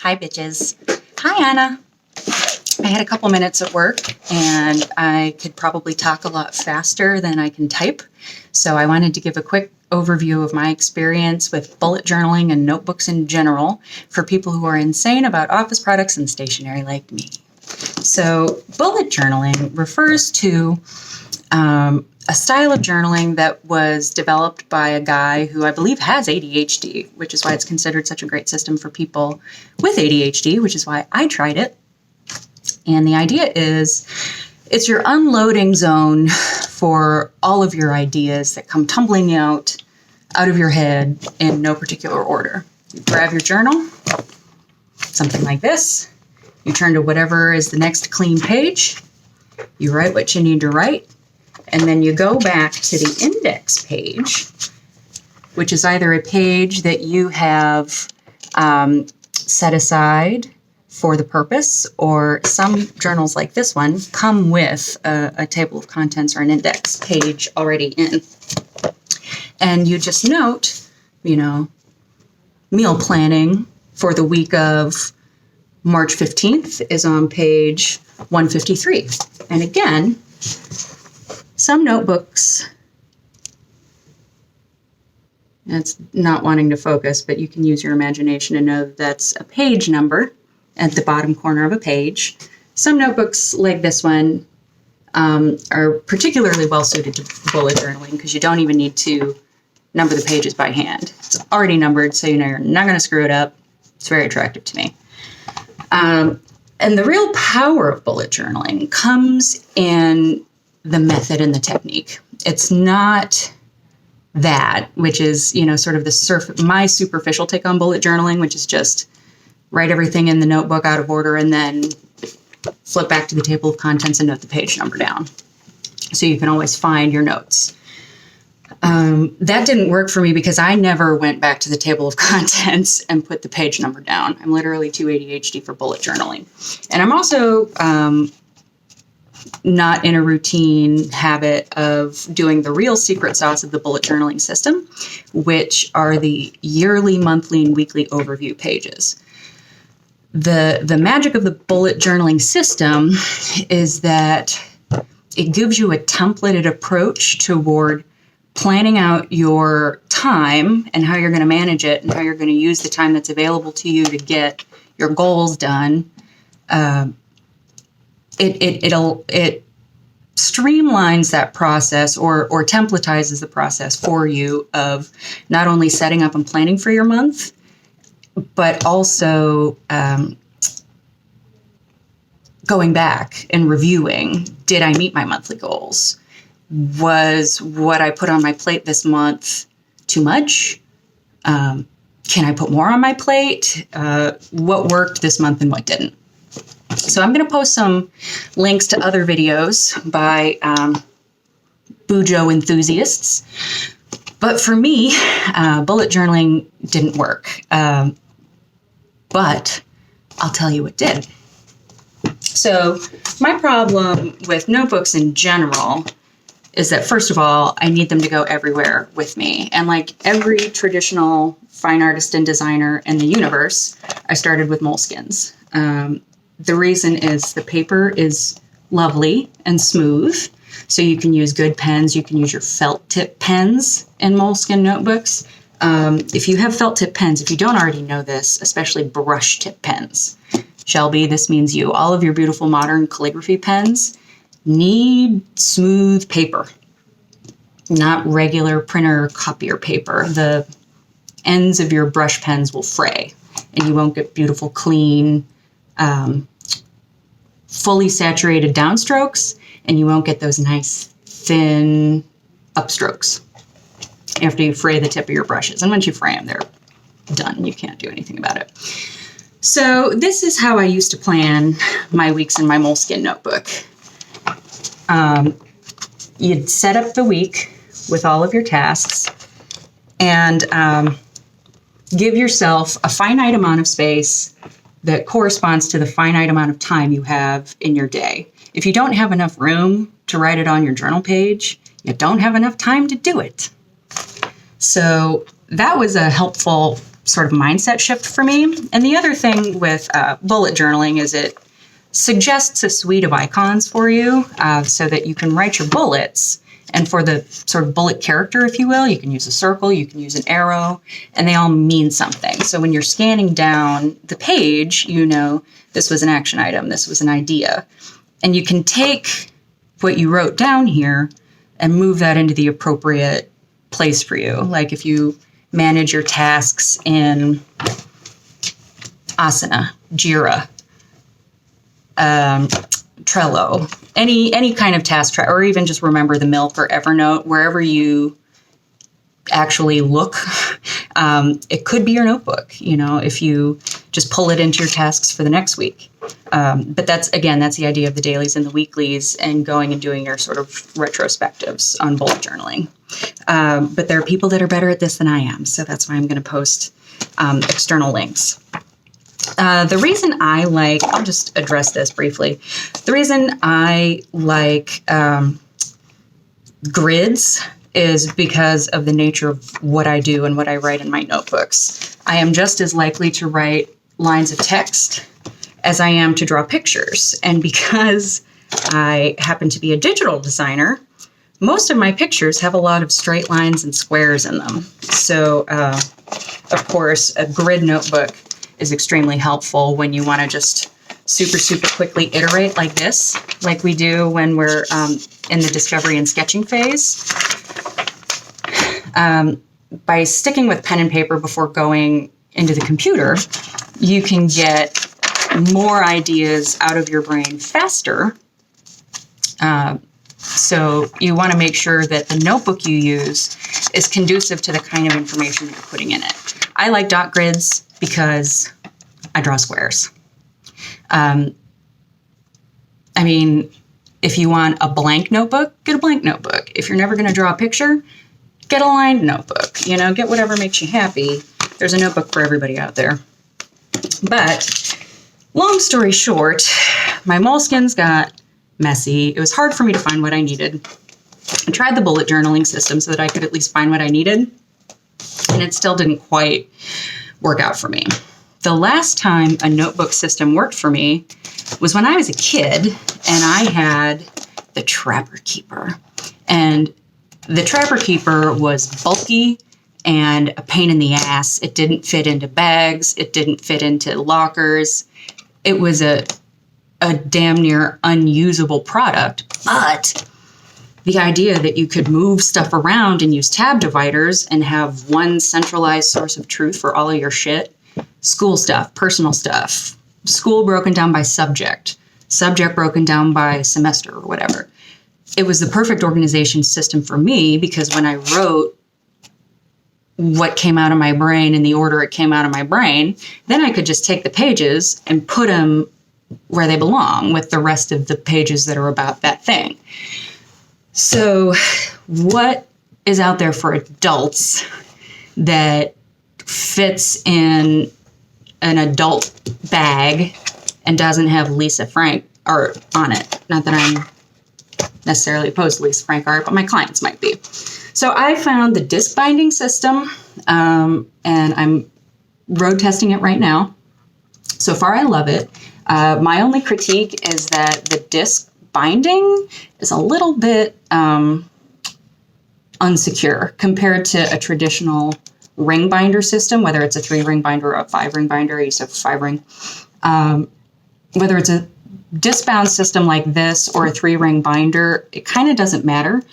Hi, bitches. Hi, Anna. I had a couple minutes at work and I could probably talk a lot faster than I can type. So I wanted to give a quick overview of my experience with bullet journaling and notebooks in general for people who are insane about office products and stationery like me. So bullet journaling refers to a style of journaling that was developed by a guy who I believe has ADHD, which is why it's considered such a great system for people with ADHD, which is why I tried it. And the idea is it's your unloading zone for all of your ideas that come tumbling out of your head in no particular order. You grab your journal, something like this. You turn to whatever is the next clean page. You write what you need to write. And then you go back to the index page, which is either a page that you have set aside for the purpose, or some journals like this one come with a table of contents or an index page already in. And you just note, meal planning for the week of March 15th is on page 153. And again, some notebooks, it's not wanting to focus, but you can use your imagination to know that's a page number at the bottom corner of a page. Some notebooks like this one are particularly well suited to bullet journaling because you don't even need to number the pages by hand. It's already numbered, so you're not going to screw it up. It's very attractive to me. And the real power of bullet journaling comes in the method and the technique. It's not that, which is, sort of my superficial take on bullet journaling, which is just write everything in the notebook out of order and then flip back to the table of contents and note the page number down so you can always find your notes. That didn't work for me because I never went back to the table of contents and put the page number down. I'm literally too ADHD for bullet journaling. And I'm also not in a routine habit of doing the real secret sauce of the bullet journaling system, which are the yearly, monthly, and weekly overview pages. The magic of the bullet journaling system is that it gives you a templated approach toward planning out your time and how you're going to manage it and how you're going to use the time that's available to you to get your goals done. It streamlines that process or templatizes the process for you of not only setting up and planning for your month, but also going back and reviewing, did I meet my monthly goals? Was what I put on my plate this month too much? Can I put more on my plate? What worked this month and what didn't? So I'm going to post some links to other videos by Bujo enthusiasts. But for me, bullet journaling didn't work. But I'll tell you what did. So my problem with notebooks in general is that, first of all, I need them to go everywhere with me. And like every traditional fine artist and designer in the universe, I started with moleskins. The reason is the paper is lovely and smooth. So you can use good pens. You can use your felt tip pens in moleskin notebooks. If you have felt tip pens, if you don't already know this, especially brush tip pens, Shelby, this means you. All of your beautiful modern calligraphy pens need smooth paper, not regular printer copier paper. The ends of your brush pens will fray and you won't get beautiful, clean, fully saturated downstrokes, and you won't get those nice, thin upstrokes after you fray the tip of your brushes. And once you fray them, they're done. You can't do anything about it. So this is how I used to plan my weeks in my moleskin notebook. You'd set up the week with all of your tasks and give yourself a finite amount of space that corresponds to the finite amount of time you have in your day. If you don't have enough room to write it on your journal page, you don't have enough time to do it. So that was a helpful sort of mindset shift for me. And the other thing with bullet journaling is it suggests a suite of icons for you so that you can write your bullets. And for the sort of bullet character, if you will, you can use a circle, you can use an arrow, and they all mean something. So when you're scanning down the page, you know, this was an action item, this was an idea. And you can take what you wrote down here and move that into the appropriate place for you. Like if you manage your tasks in Asana, Jira, Trello, any kind of task track, or even just remember the Milk or Evernote, wherever you actually look. It could be your notebook, you know, if you just pull it into your tasks for the next week. But that's the idea of the dailies and the weeklies and going and doing your sort of retrospectives on bullet journaling. But there are people that are better at this than I am. So that's why I'm going to post external links. The reason I like, I'll just address this briefly. The reason I like grids is because of the nature of what I do and what I write in my notebooks. I am just as likely to write lines of text as I am to draw pictures. And because I happen to be a digital designer, most of my pictures have a lot of straight lines and squares in them. So, of course, a grid notebook is extremely helpful when you want to just super quickly iterate like this, like we do when we're in the discovery and sketching phase. By sticking with pen and paper before going into the computer, you can get more ideas out of your brain faster. So you want to make sure that the notebook you use is conducive to the kind of information that you're putting in it. I like dot grids because I draw squares. I mean, if you want a blank notebook, get a blank notebook. If you're never going to draw a picture, get a lined notebook. You know, get whatever makes you happy. There's a notebook for everybody out there. But long story short, my moleskins got messy. It was hard for me to find what I needed. I tried the bullet journaling system so that I could at least find what I needed, and it still didn't quite work out for me. The last time a notebook system worked for me was when I was a kid, and I had the Trapper Keeper. And the Trapper Keeper was bulky and a pain in the ass. It didn't fit into bags. It didn't fit into lockers. It was a damn near unusable product. But the idea that you could move stuff around and use tab dividers and have one centralized source of truth for all of your shit, school stuff, personal stuff, school broken down by subject, subject broken down by semester or whatever. It was the perfect organization system for me because when I wrote what came out of my brain in the order it came out of my brain, then I could just take the pages and put them where they belong with the rest of the pages that are about that thing. So what is out there for adults that fits in an adult bag and doesn't have Lisa Frank art on it? Not that I'm necessarily opposed to Lisa Frank art, but my clients might be. So I found the disc binding system, and I'm road testing it right now. So far, I love it. My only critique is that the disc binding is a little bit unsecure compared to a traditional ring binder system, whether it's a 3-ring binder or a 5-ring binder. I used to have a 5-ring. Whether it's a disc bound system like this or a 3-ring binder, it kind of doesn't matter.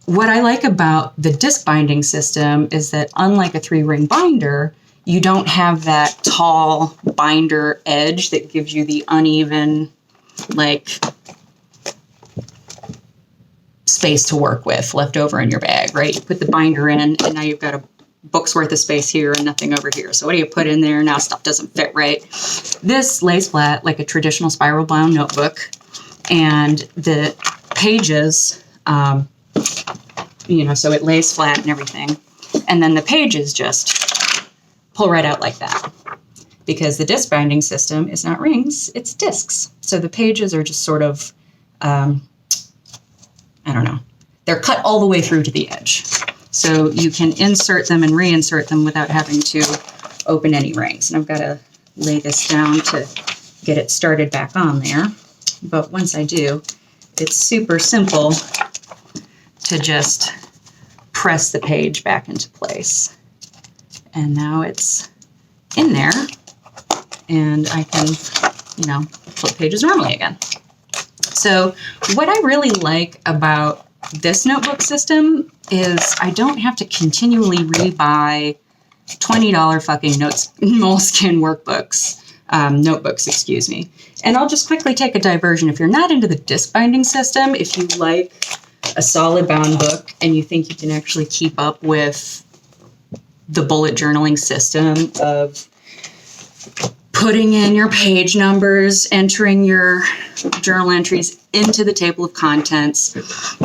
What I like about the disc binding system is that unlike a 3-ring binder, you don't have that tall binder edge that gives you the uneven, space to work with left over in your bag, right? You put the binder in, and now you've got a book's worth of space here and nothing over here. So what do you put in there? Now stuff doesn't fit right. This lays flat like a traditional spiral bound notebook, and the pages, so it lays flat and everything. And then the pages just pull right out like that, because the disc binding system is not rings, it's discs. So the pages are just sort of, they're cut all the way through to the edge. So you can insert them and reinsert them without having to open any rings. And I've got to lay this down to get it started back on there. But once I do, it's super simple to just press the page back into place. And now it's in there, and I can, flip pages normally again. So what I really like about this notebook system is I don't have to continually rebuy $20 fucking Moleskine notebooks, excuse me. And I'll just quickly take a diversion. If you're not into the disc binding system, if you like a solid bound book and you think you can actually keep up with the bullet journaling system of putting in your page numbers, entering your journal entries into the table of contents,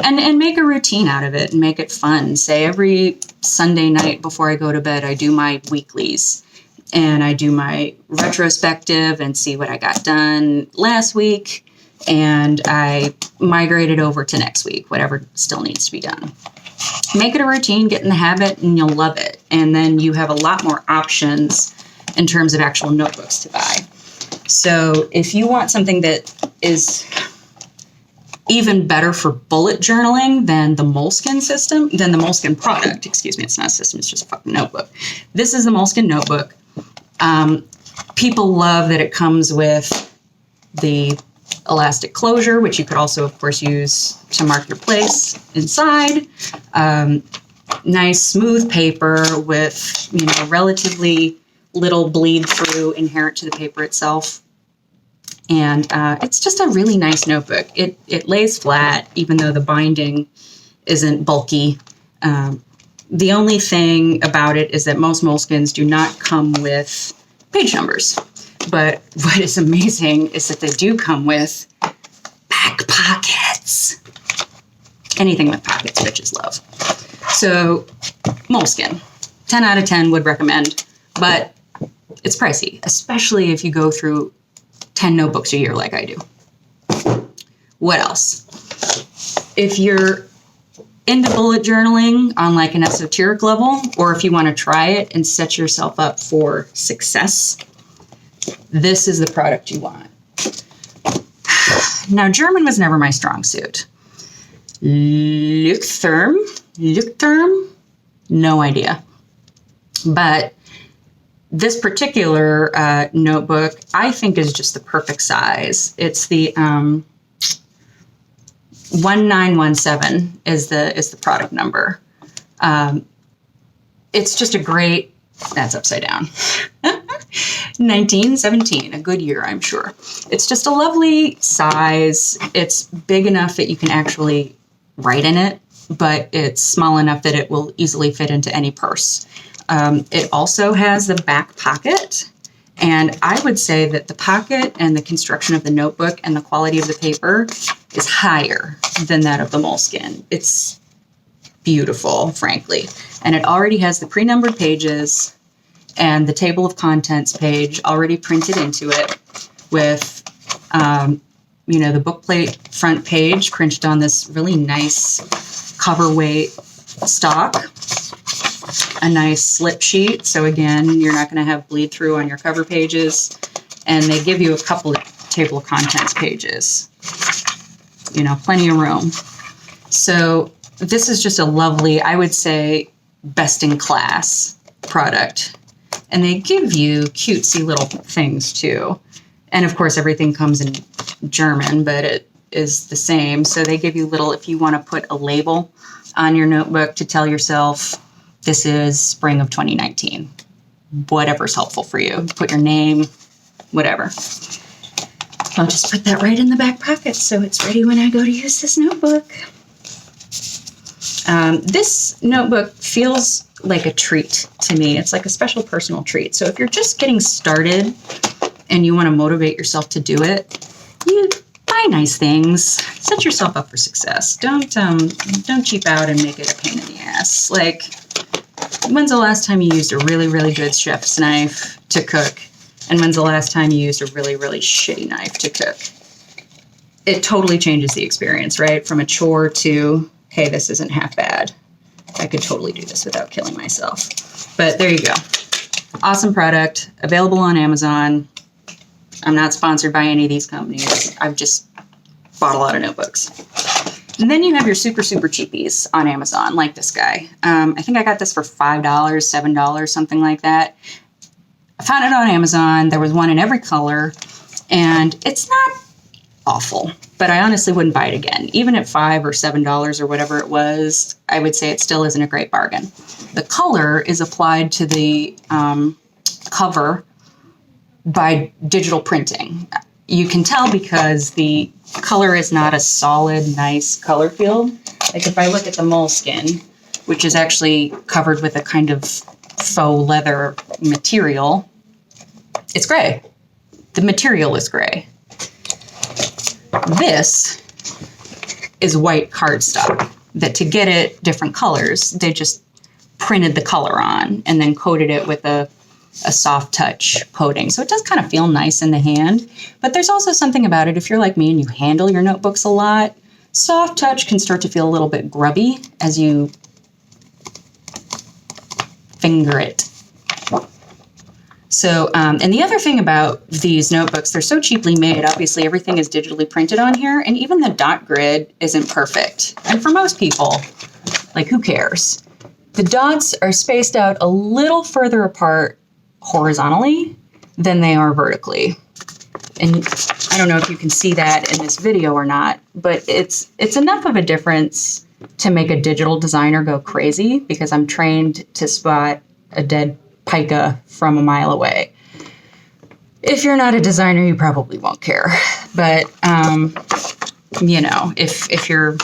and make a routine out of it and make it fun. Say every Sunday night before I go to bed, I do my weeklies and I do my retrospective and see what I got done last week, and I migrate it over to next week, whatever still needs to be done. Make it a routine, get in the habit, and you'll love it. And then you have a lot more options in terms of actual notebooks to buy. So if you want something that is even better for bullet journaling than the Moleskine product, excuse me, it's not a system, it's just a fucking notebook. This is the Moleskine notebook. People love that it comes with the elastic closure, which you could also, of course, use to mark your place inside. Nice smooth paper with, relatively little bleed through inherent to the paper itself. And it's just a really nice notebook. It lays flat, even though the binding isn't bulky. The only thing about it is that most Moleskines do not come with page numbers. But what is amazing is that they do come with back pockets. Anything with pockets, bitches love. So, Moleskine, 10 out of 10 would recommend, but it's pricey, especially if you go through 10 notebooks a year like I do. What else? If you're into bullet journaling on like an esoteric level, or if you want to try it and set yourself up for success, this is the product you want. Now, German was never my strong suit. Leuchtturm, no idea. But this particular notebook, I think, is just the perfect size. It's the 1917 is the product number. It's just a great, that's upside down. 1917, a good year, I'm sure. It's just a lovely size. It's big enough that you can actually write in it, but it's small enough that it will easily fit into any purse. It also has the back pocket, and I would say that the pocket and the construction of the notebook and the quality of the paper is higher than that of the Moleskine. It's beautiful, frankly. And it already has the pre-numbered pages and the table of contents page already printed into it with, the book plate front page printed on this really nice cover weight stock, a nice slip sheet. So again, you're not going to have bleed through on your cover pages. And they give you a couple of table of contents pages, plenty of room. So this is just a lovely, I would say, best in class product. And they give you cutesy little things too. And of course, everything comes in German, but it is the same. So they give you little, if you want to put a label on your notebook to tell yourself, this is spring of 2019. Whatever's helpful for you. Put your name, whatever. I'll just put that right in the back pocket so it's ready when I go to use this notebook. This notebook feels like a treat to me. It's like a special personal treat. So if you're just getting started and you want to motivate yourself to do it, you buy nice things. Set yourself up for success. Don't cheap out and make it a pain in the ass. Like, when's the last time you used a really, really good chef's knife to cook? And when's the last time you used a really, really shitty knife to cook? It totally changes the experience, right? From a chore to, hey, this isn't half bad. I could totally do this without killing myself. But there you go. Awesome product, available on Amazon. I'm not sponsored by any of these companies. I've just bought a lot of notebooks. And then you have your super, super cheapies on Amazon, like this guy. I think I got this for $5, $7, something like that. I found it on Amazon. There was one in every color, and it's not awful, but I honestly wouldn't buy it again. Even at $5 or $7 or whatever it was, I would say it still isn't a great bargain. The color is applied to the cover by digital printing. You can tell because the color is not a solid, nice color field. Like if I look at the moleskin, which is actually covered with a kind of faux leather material, it's gray. The material is gray. This is white cardstock that to get it different colors, they just printed the color on and then coated it with a soft touch coating. So it does kind of feel nice in the hand, but there's also something about it. If you're like me and you handle your notebooks a lot, soft touch can start to feel a little bit grubby as you finger it. So, and the other thing about these notebooks, they're so cheaply made. Obviously, everything is digitally printed on here, and even the dot grid isn't perfect. And for most people, like, who cares? The dots are spaced out a little further apart horizontally than they are vertically. And I don't know if you can see that in this video or not, but it's enough of a difference to make a digital designer go crazy, because I'm trained to spot a dead pica from a mile away. If you're not a designer, you probably won't care. But, you know, if you're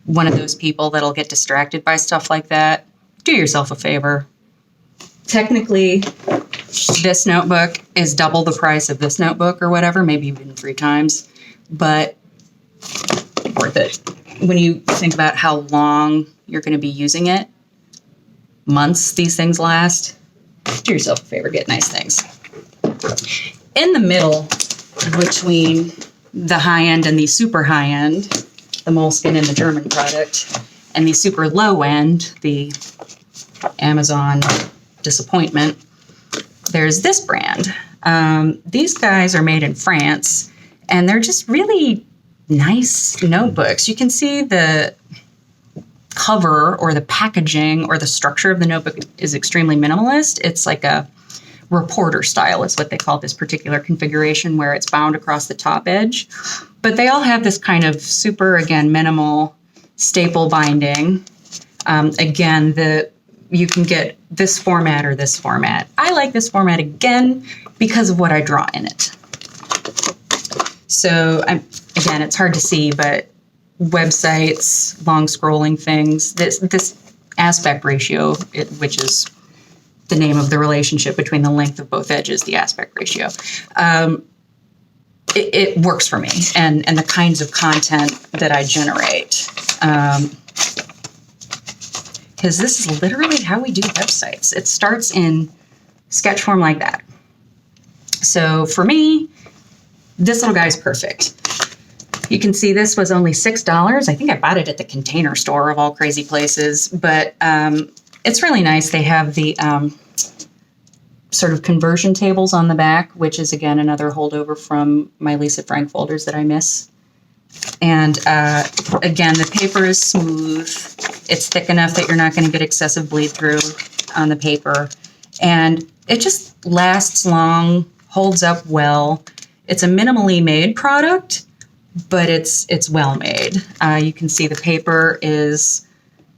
one of those people that'll get distracted by stuff like that, do yourself a favor. Technically, this notebook is double the price of this notebook or whatever, maybe even 3 times, but worth it. When you think about how long you're going to be using it, months these things last, do yourself a favor, get nice things. In the middle between the high end and the super high end, the moleskin and the German product, and the super low end, the Amazon disappointment, there's this brand. These guys are made in France, and they're just really nice notebooks. You can see the cover or the packaging or the structure of the notebook is extremely minimalist. It's like a reporter style is what they call this particular configuration, where it's bound across the top edge. But they all have this kind of super, again, minimal staple binding. Again, you can get this format or this format. I like this format, again, because of what I draw in it. So, again, it's hard to see, but websites, long scrolling things, this aspect ratio, which is the name of the relationship between the length of both edges, the aspect ratio, it works for me and the kinds of content that I generate. Because this is literally how we do websites. It starts in sketch form like that. So for me, this little guy is perfect. You can see this was only $6. I think I bought it at the Container Store of all crazy places, but it's really nice. They have the sort of conversion tables on the back, which is, again, another holdover from my Lisa Frank folders that I miss. And again, the paper is smooth. It's thick enough that you're not going to get excessive bleed through on the paper. And it just lasts long, holds up well. It's a minimally made product, but it's well made. You can see the paper is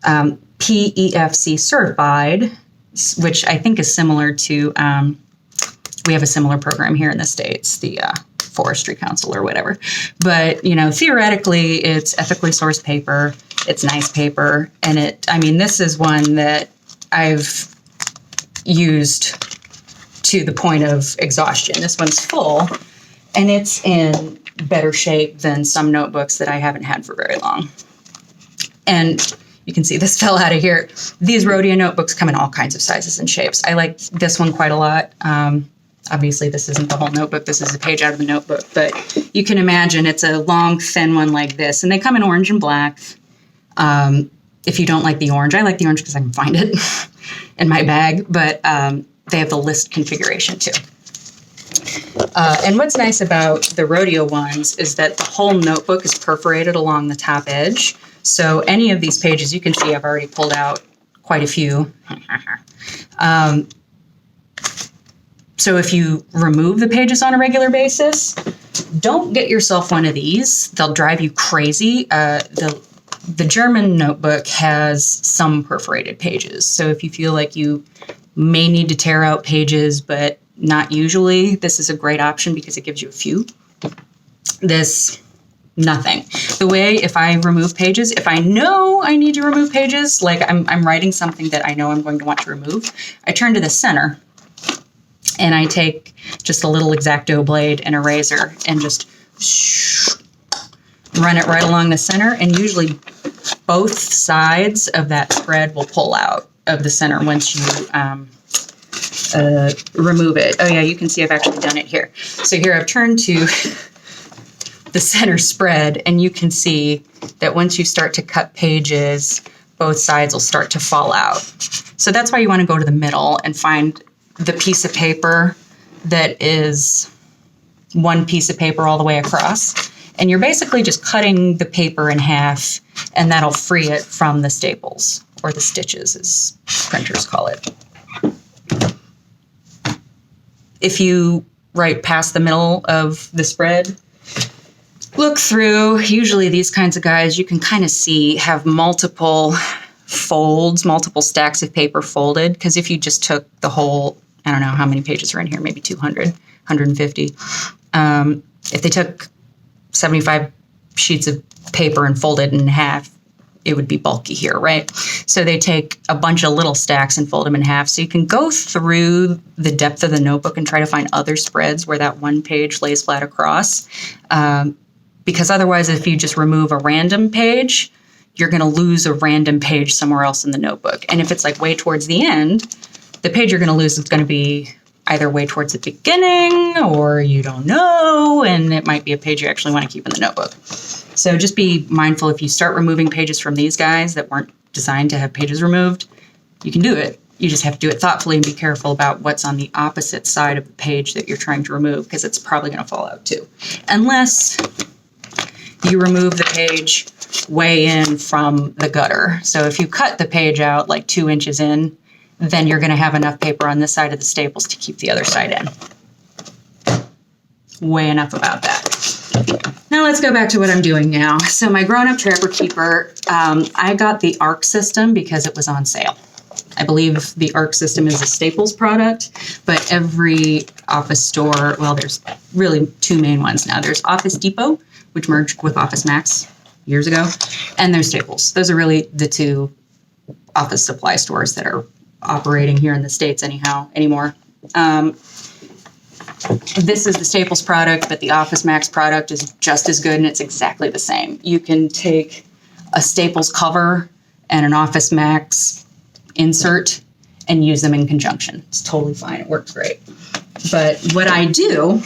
PEFC certified, which I think is similar to, we have a similar program here in the States, the Forestry Council or whatever. But, you know, theoretically, it's ethically sourced paper. It's nice paper. And this is one that I've used to the point of exhaustion. This one's full, and it's in better shape than some notebooks that I haven't had for very long. And you can see this fell out of here. These Rhodia notebooks come in all kinds of sizes and shapes. I like this one quite a lot. Obviously, this isn't the whole notebook. This is a page out of the notebook. But you can imagine it's a long, thin one like this. And they come in orange and black. If you don't like the orange, I like the orange because I can find it in my bag. But they have the list configuration too. And what's nice about the rodeo ones is that the whole notebook is perforated along the top edge. So any of these pages, you can see I've already pulled out quite a few. So if you remove the pages on a regular basis, don't get yourself one of these. They'll drive you crazy. The German notebook has some perforated pages. So if you feel like you may need to tear out pages, but not usually, this is a great option because it gives you a few. This, nothing. The way if I remove pages, if I know I need to remove pages, like I'm writing something that I know I'm going to want to remove, I turn to the center and I take just a little X-Acto blade and a razor and just run it right along the center, and usually both sides of that spread will pull out of the center once you remove it. Oh yeah, you can see I've actually done it here. So here I've turned to the center spread, and you can see that once you start to cut pages, both sides will start to fall out. So that's why you want to go to the middle and find the piece of paper that is one piece of paper all the way across. And you're basically just cutting the paper in half, and that'll free it from the staples, or the stitches as printers call it. If you write past the middle of the spread, look through. Usually these kinds of guys, you can kind of see, have multiple folds, multiple stacks of paper folded, because if you just took the whole, I don't know how many pages are in here, maybe 200, 150. If they took 75 sheets of paper and folded in half, it would be bulky here, right? So they take a bunch of little stacks and fold them in half. So you can go through the depth of the notebook and try to find other spreads where that one page lays flat across. Because otherwise, if you just remove a random page, you're going to lose a random page somewhere else in the notebook. And if it's like way towards the end, the page you're going to lose is going to be either way towards the beginning, or you don't know, and it might be a page you actually want to keep in the notebook. So just be mindful if you start removing pages from these guys that weren't designed to have pages removed, you can do it. You just have to do it thoughtfully and be careful about what's on the opposite side of the page that you're trying to remove, because it's probably going to fall out too. Unless you remove the page way in from the gutter. So if you cut the page out like 2 inches in, then you're going to have enough paper on this side of the staples to keep the other side in. Way enough about that. Now let's go back to what I'm doing now. So my grown-up Trapper Keeper, I got the ARC system because it was on sale. I believe the ARC system is a Staples product, but every office store, well, there's really two main ones now. There's Office Depot, which merged with Office Max years ago, and there's Staples. Those are really the two office supply stores that are operating here in the States anymore. This is the Staples product, but the Office Max product is just as good, and it's exactly the same. You can take a Staples cover and an Office Max insert and use them in conjunction. It's totally fine. It works great. But what I do,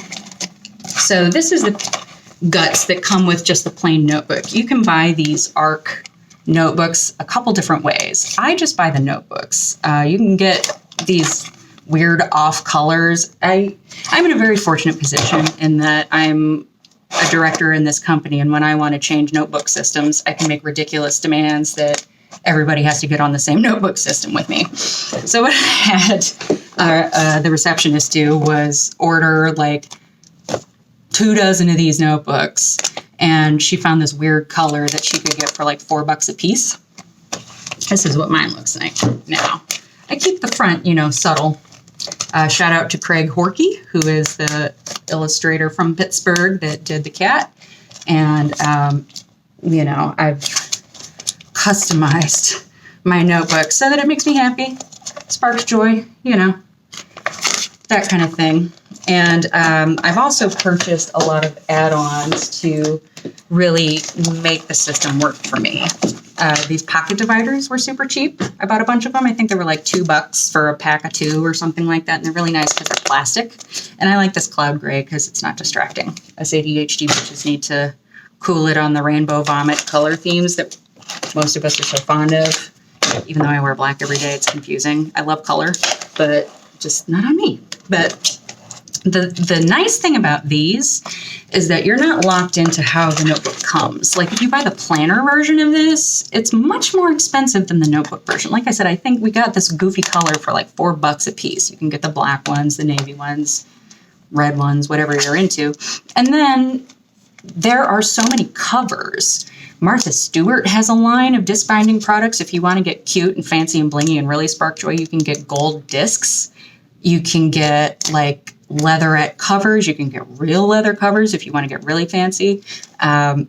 so this is the guts that come with just the plain notebook. You can buy these ARC notebooks a couple different ways. I just buy the notebooks. You can get these weird off colors. I'm in a very fortunate position in that I'm a director in this company, and when I want to change notebook systems, I can make ridiculous demands that everybody has to get on the same notebook system with me. So what I had the receptionist do was order like 24 of these notebooks, and she found this weird color that she could get for like $4 a piece. This is what mine looks like now. I keep the front, subtle. Shout out to Craig Horkey, who is the illustrator from Pittsburgh that did the cat. And, I've customized my notebook so that it makes me happy, sparks joy, that kind of thing. And I've also purchased a lot of add-ons to really make the system work for me. These pocket dividers were super cheap. I bought a bunch of them. I think they were like $2 for a pack of 2 or something like that. And they're really nice because they're plastic. And I like this cloud gray because it's not distracting. Us ADHD bitches need to cool it on the rainbow vomit color themes that most of us are so fond of. Even though I wear black every day, it's confusing. I love color, but just not on me. But the nice thing about these is that you're not locked into how the notebook comes. Like if you buy the planner version of this, it's much more expensive than the notebook version. Like I said, I think we got this goofy color for like $4 a piece. You can get the black ones, the navy ones, red ones, whatever you're into. And then there are so many covers. Martha Stewart has a line of disc binding products. If you want to get cute and fancy and blingy and really spark joy, you can get gold discs. You can get like leatherette covers. You can get real leather covers if you want to get really fancy. I'm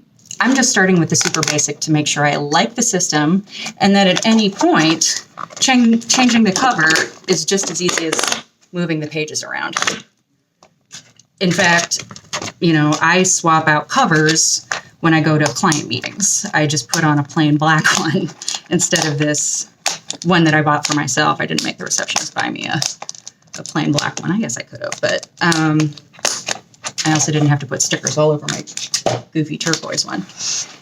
just starting with the super basic to make sure I like the system, and that at any point, changing the cover is just as easy as moving the pages around. In fact, you know, I swap out covers when I go to client meetings. I just put on a plain black one instead of this one that I bought for myself. I didn't make the receptionist buy me a plain black one. I guess I could have, but I also didn't have to put stickers all over my goofy turquoise one.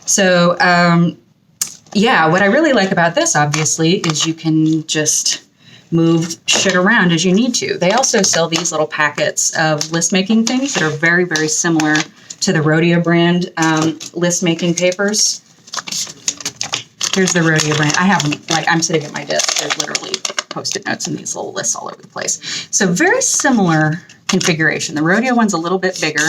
So yeah, what I really like about this, obviously, is you can just move shit around as you need to. They also sell these little packets of list making things that are very, very similar to the Rhodia brand list making papers. Here's the Rhodia brand. I have them, like, I'm sitting at my desk. There's literally Post-it notes and these little lists all over the place. So very similar configuration. The Rhodia one's a little bit bigger,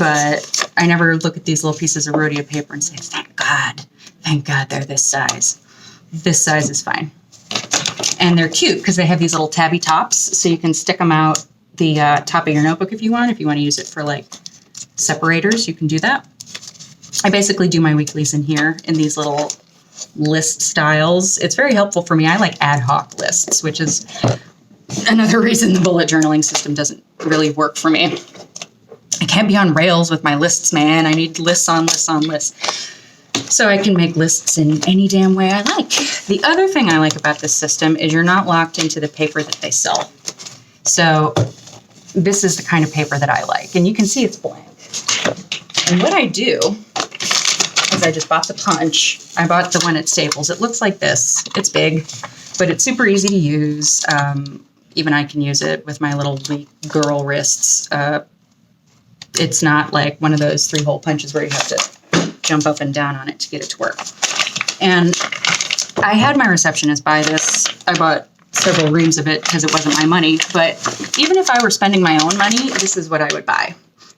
but I never look at these little pieces of Rhodia paper and say, thank God they're this size. This size is fine. And they're cute because they have these little tabby tops, so you can stick them out the top of your notebook if you want. If you want to use it for like separators, you can do that. I basically do my weeklies in here in these little list styles. It's very helpful for me. I like ad hoc lists, which is another reason the bullet journaling system doesn't really work for me. I can't be on rails with my lists, man. I need lists on lists on lists. So I can make lists in any damn way I like. The other thing I like about this system is you're not locked into the paper that they sell. So this is the kind of paper that I like. And you can see it's blank. And what I do is I just bought the punch. I bought the one at Staples. It looks like this. It's big, but it's super easy to use. Even I can use it with my little weak girl wrists. It's not like one of those 3-hole punches where you have to jump up and down on it to get it to work. And I had my receptionist buy this. I bought several reams of it because it wasn't my money. But even if I were spending my own money, this is what I would buy.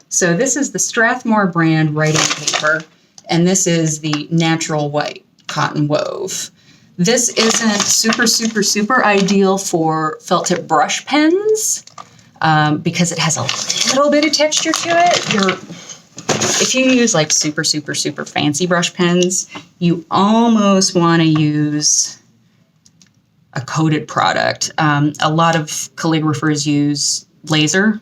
So this is the Strathmore brand writing paper. And this is the natural white cotton wove. This isn't super, super, super ideal for felt tip brush pens because it has a little bit of texture to it. If you use like super, super, super fancy brush pens, you almost want to use a coated product. A lot of calligraphers use laser.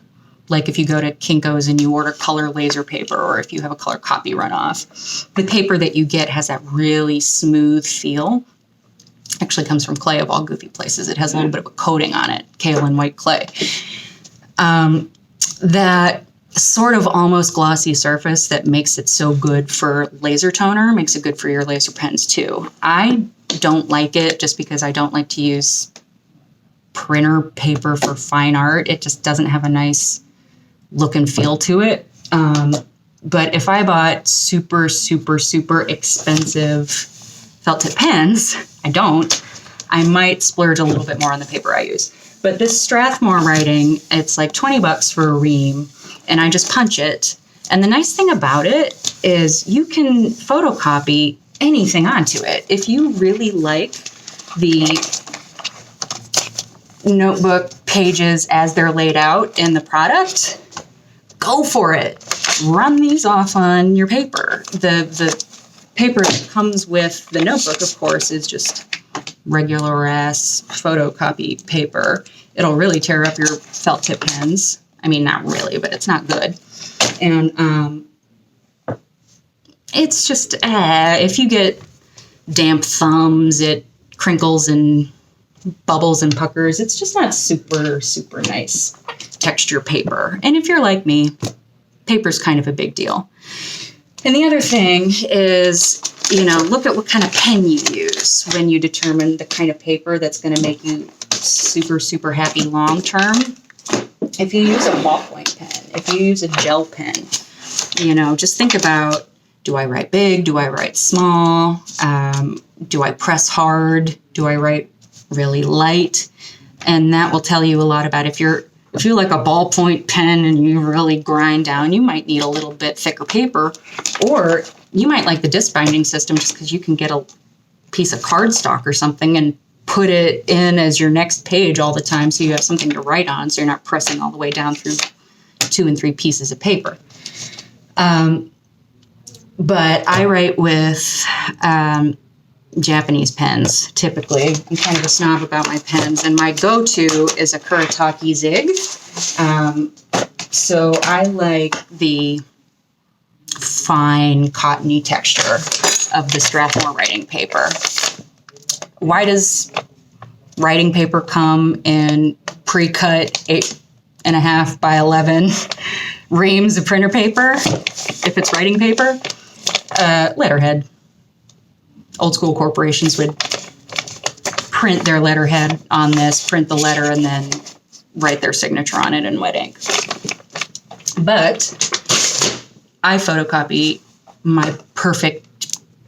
Like if you go to Kinko's and you order color laser paper, or if you have a color copy runoff, the paper that you get has that really smooth feel. Actually comes from clay of all goofy places. It has a little bit of a coating on it, kaolin white clay. That sort of almost glossy surface that makes it so good for laser toner makes it good for your laser pens too. I don't like it just because I don't like to use printer paper for fine art. It just doesn't have a nice look and feel to it. But if I bought super, super, super expensive felt tip pens, I might splurge a little bit more on the paper I use. But this Strathmore writing, it's like $20 for a ream, and I just punch it. And the nice thing about it is you can photocopy anything onto it. If you really like the notebook pages as they're laid out in the product, go for it. Run these off on your paper. The paper that comes with the notebook, of course, is just regular ass photocopy paper. It'll really tear up your felt tip pens. I mean, not really, but it's not good. And it's just, if you get damp thumbs, it crinkles and bubbles and puckers. It's just not super, super nice texture paper. And if you're like me, paper's kind of a big deal. And the other thing is, look at what kind of pen you use when you determine the kind of paper that's going to make you super, super happy long term. If you use a ballpoint pen, if you use a gel pen, just think about, do I write big? Do I write small? Do I press hard? Do I write really light? And that will tell you a lot about if you like a ballpoint pen and you really grind down, you might need a little bit thicker paper, or you might like the disc binding system just because you can get a piece of cardstock or something and put it in as your next page all the time, so you have something to write on, so you're not pressing all the way down through 2 and 3 pieces of paper. But I write with Japanese pens, typically. I'm kind of a snob about my pens, and my go-to is a Kuretake Zig. So I like the fine, cottony texture of the Strathmore writing paper. Why does writing paper come in pre-cut 8.5 by 11 reams of printer paper if it's writing paper? Letterhead. Old school corporations would print their letterhead on this, print the letter, and then write their signature on it in wet ink. But I photocopy my perfect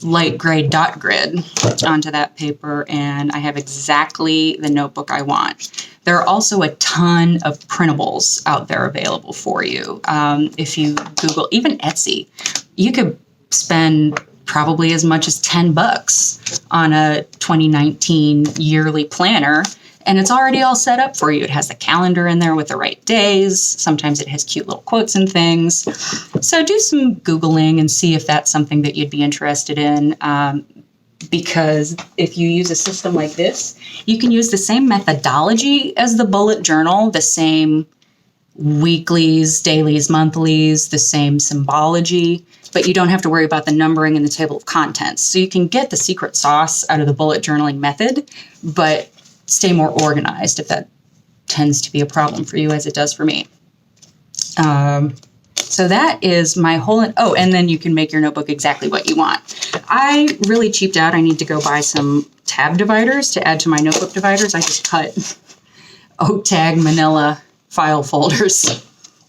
light gray dot grid onto that paper, and I have exactly the notebook I want. There are also a ton of printables out there available for you. If you Google, even Etsy, you could spend probably as much as $10 on a 2019 yearly planner, and it's already all set up for you. It has the calendar in there with the right days. Sometimes it has cute little quotes and things. So do some Googling and see if that's something that you'd be interested in. Because if you use a system like this, you can use the same methodology as the bullet journal, the same weeklies, dailies, monthlies, the same symbology, but you don't have to worry about the numbering in the table of contents. So you can get the secret sauce out of the bullet journaling method, but stay more organized if that tends to be a problem for you, as it does for me. So that is my whole, and then you can make your notebook exactly what you want. I really cheaped out. I need to go buy some tab dividers to add to my notebook dividers. I just cut oak tag manila file folders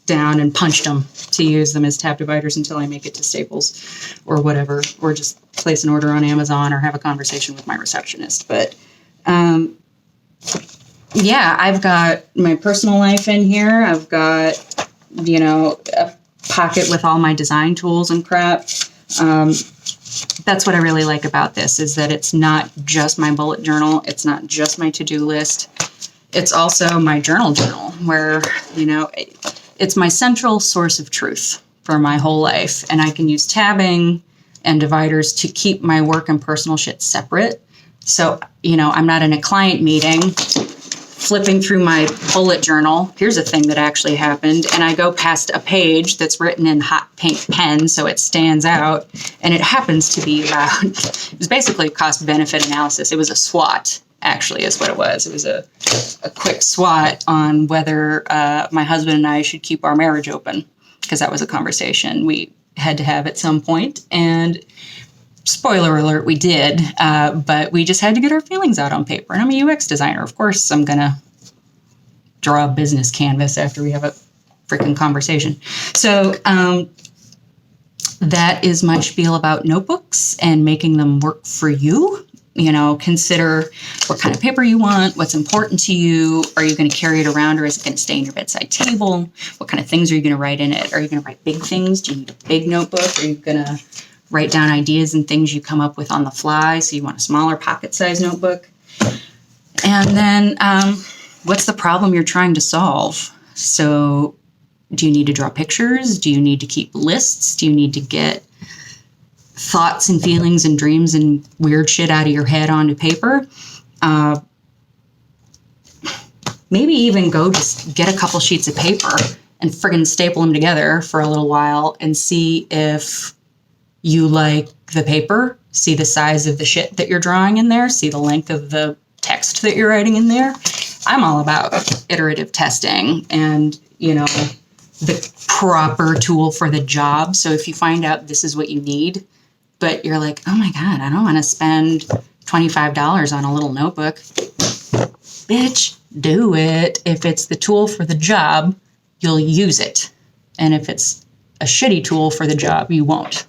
down and punched them to use them as tab dividers until I make it to Staples or whatever, or just place an order on Amazon or have a conversation with my receptionist. But yeah, I've got my personal life in here. I've got, a pocket with all my design tools and crap. That's what I really like about this, is that it's not just my bullet journal. It's not just my to-do list. It's also my journal where, it's my central source of truth for my whole life. And I can use tabbing and dividers to keep my work and personal shit separate. So, I'm not in a client meeting flipping through my bullet journal. Here's a thing that actually happened. And I go past a page that's written in hot pink pen so it stands out. And it happens to be about, it was basically a cost-benefit analysis. It was a SWOT, actually, is what it was. It was a quick SWOT on whether my husband and I should keep our marriage open, because that was a conversation we had to have at some point. And spoiler alert, we did, but we just had to get our feelings out on paper. And I'm a UX designer. Of course, I'm going to draw a business canvas after we have a freaking conversation. So that is my spiel about notebooks and making them work for you. Consider what kind of paper you want, what's important to you. Are you going to carry it around, or is it going to stay in your bedside table? What kind of things are you going to write in it? Are you going to write big things? Do you need a big notebook? Are you going to write down ideas and things you come up with on the fly, so you want a smaller pocket-sized notebook? And then what's the problem you're trying to solve? So do you need to draw pictures? Do you need to keep lists? Do you need to get thoughts and feelings and dreams and weird shit out of your head onto paper? Maybe even go just get a couple sheets of paper and friggin' staple them together for a little while and see if you like the paper, see the size of the shit that you're drawing in there, see the length of the text that you're writing in there. I'm all about iterative testing and, the proper tool for the job. So if you find out this is what you need, but you're like, oh my God, I don't want to spend $25 on a little notebook. bitch, do it. If it's the tool for the job, you'll use it. And if it's a shitty tool for the job, you won't.